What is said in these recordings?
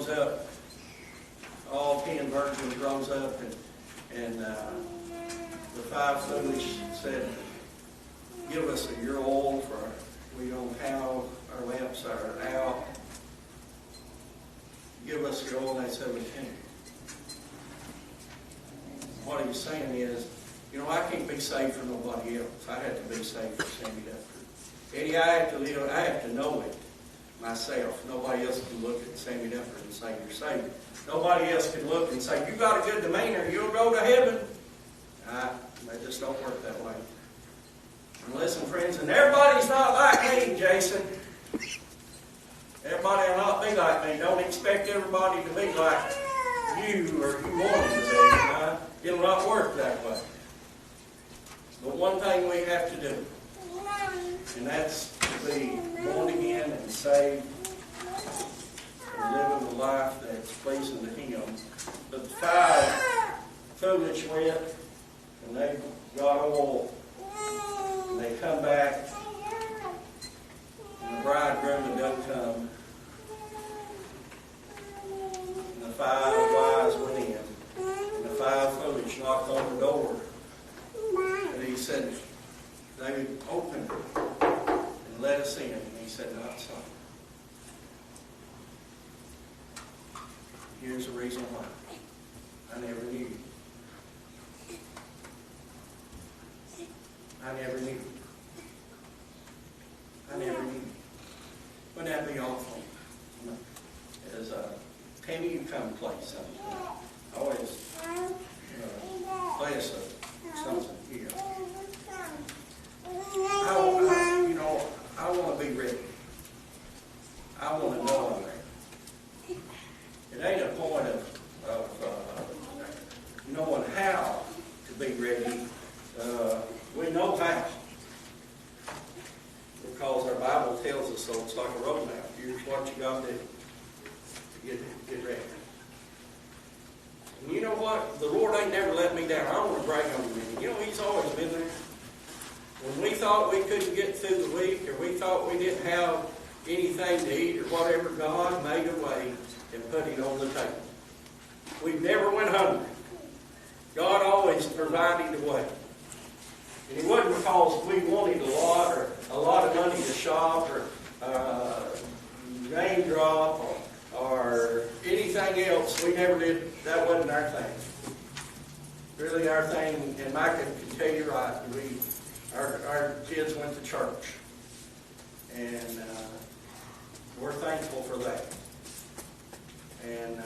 rose up. All 10 virgins rose up, and the 5 foolish said, "Give us of your oil, for we don't have, our lamps are out. Give us your oil." And they said, "We can't." What he's saying is, I can't be saved for nobody else. I have to be saved for Sammie Dufford. Eddie, I have to know it myself. Nobody else can look at Sammie Dufford and say you're saved. Nobody else can look and say, "You got a good demeanor, you'll go to heaven." They just don't work that way. And listen, friends, and everybody's not like me, Jason. Everybody will not be like me. Don't expect everybody to be like you or you want them to be. It'll not work that way. But one thing we have to do, and that's to be born again and saved and living a life that's pleasing to Him. But the 5 foolish went, and they got oil, and they come back, and the bridegroom had done come, and the 5 wise went in, and the 5 foolish knocked on the door, and he said, "They opened it and let us in," and he said, "Not so." Here's the reason why. I never knew. I never knew. I never knew. Wouldn't that be awful? As Penny, you come play something. Always play us something here. I want to be ready. I want to know I'm ready. It ain't a point of knowing how to be ready. We know how. Because our Bible tells us so. It's like a roadmap. Here's what you got to do to get ready. And you know what? The Lord ain't never let me down. I don't want to brag on Him. He's always been there. When we thought we couldn't get through the week, or we thought we didn't have anything to eat or whatever, God made a way and put it on the table. We never went hungry. God always provided a way. And it wasn't because we wanted a lot of money to shop or name drop or anything else. We never did. That wasn't our thing. Really our thing, and Micah can tell you right, our kids went to church. And we're thankful for that. And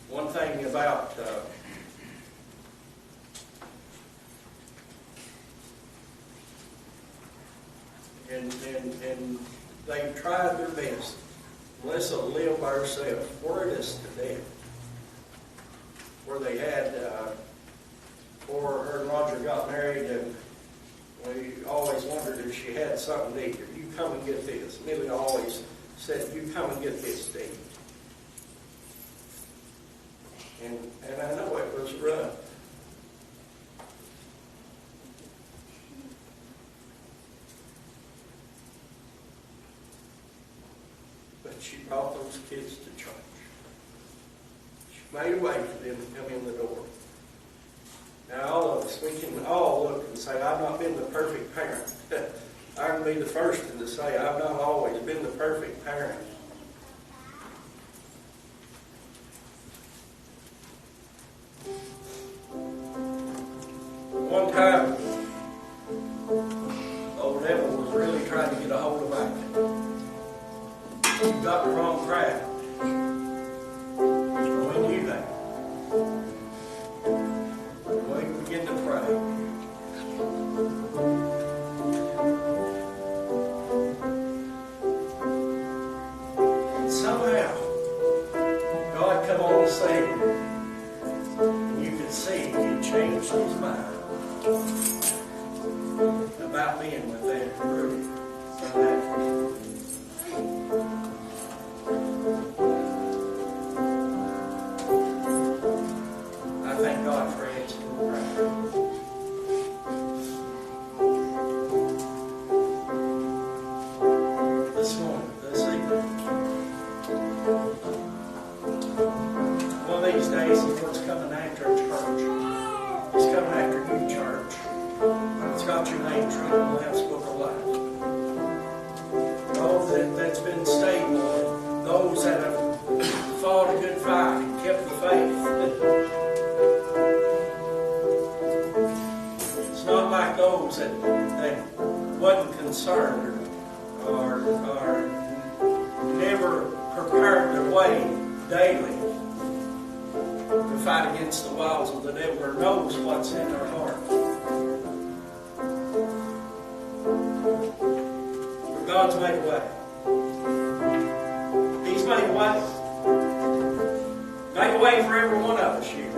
one thing about and they've tried their best. Melissa lived by herself, worried us to death. Where they had, before her and Roger got married, and we always wondered if she had something to eat. You come and get this. Millie always said, "You come and get this to eat." And I know it was rough. But she brought those kids to church. She made a way for them to come in the door. Now all of us, we can all look and say, "I've not been the perfect parent." I can be the first to say, I've not always been the perfect parent. One time, old devil was really trying to get a hold of Micah. He got the wrong crowd. We knew that. We began to pray. And somehow, God come on the scene. And you could see He had changed His mind about being with that group. I thank God for answering prayer. This morning, this evening, daily to fight against the wiles of the devil, or knows what's in their heart. But God's made a way. He's made a way. Made a way for every one of us here.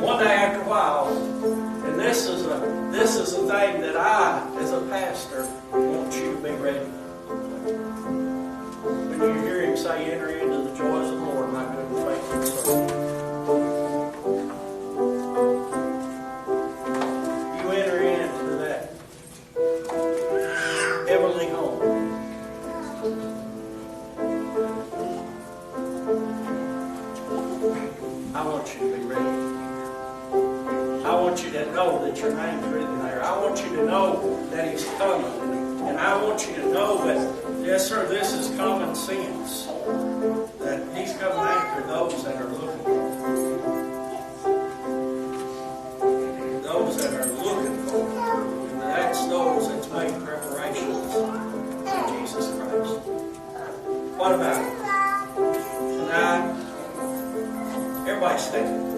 One day after a while, and this is a thing that I, as a pastor, want you to be ready. When you hear him say, enter into the joys of the Lord, my good and faithful servant. You enter into that heavenly home. I want you to be ready. I want you to know that your name's written there. I want you to know that He's coming. And I want you to know that, yes sir, this is common sense. That He's coming after those that are looking for Him. Those that are looking for Him. And that's those that's made preparations for Jesus Christ. What about it? Tonight, everybody stand.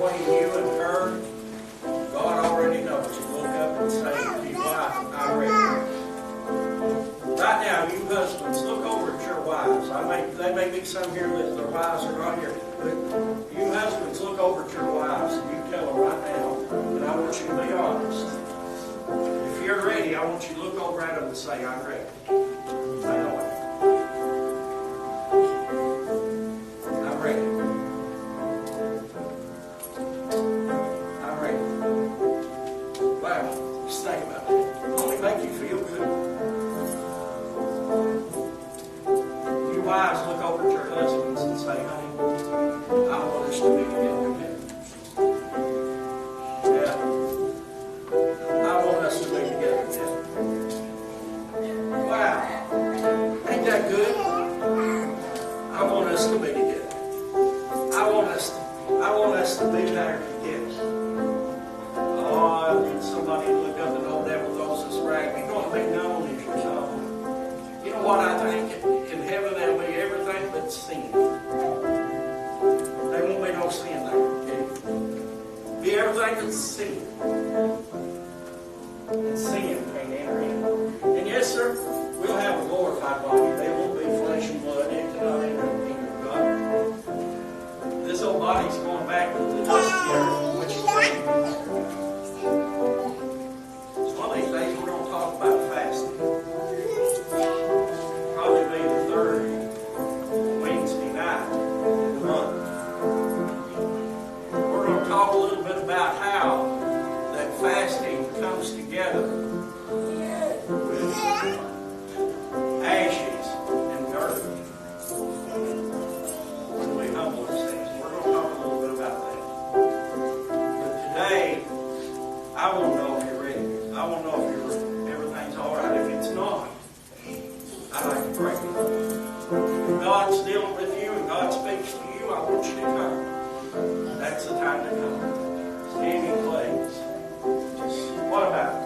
Between you and her, God already knows. You look up and say to your wife, I'm ready. Right now, you husbands, look over at your wives. There may be some here that their wives are not here. But you husbands, look over at your wives and you tell them right now, and I want you to be honest. If you're ready, I want you to look over at them and say, I'm ready. I know it. I'm ready. Just think about it. Only make you feel good. You wives look over at your husbands and say, honey, I want us to be together. Yeah. I want us to be together. Wow. Ain't that good? I want us to be together. I want us to be there together. Oh, somebody look up and know that with those that's right. You're going to be known if you're known. You know what I think? In heaven there'll be everything but sin. There won't be no sin there. Okay? Be everything but sin. And sin can't enter in. And yes, sir, we'll have a glorified body. They won't be flesh and blood. It cannot enter the kingdom of God. This old body's going back to the dust of the earth, which is one of these days we're going to talk about fasting. Probably be the third Wednesday night in the month. We're going to talk a little bit about how that fasting comes together with ashes and dirt. When we humble ourselves, we're going to talk a little bit about that. But today, I want to know if you're ready. I want to know if everything's all right. If it's not, I'd like to pray. If God's dealing with you and God speaks to you, I want you to come. That's the time to come. Stand in place. What about it?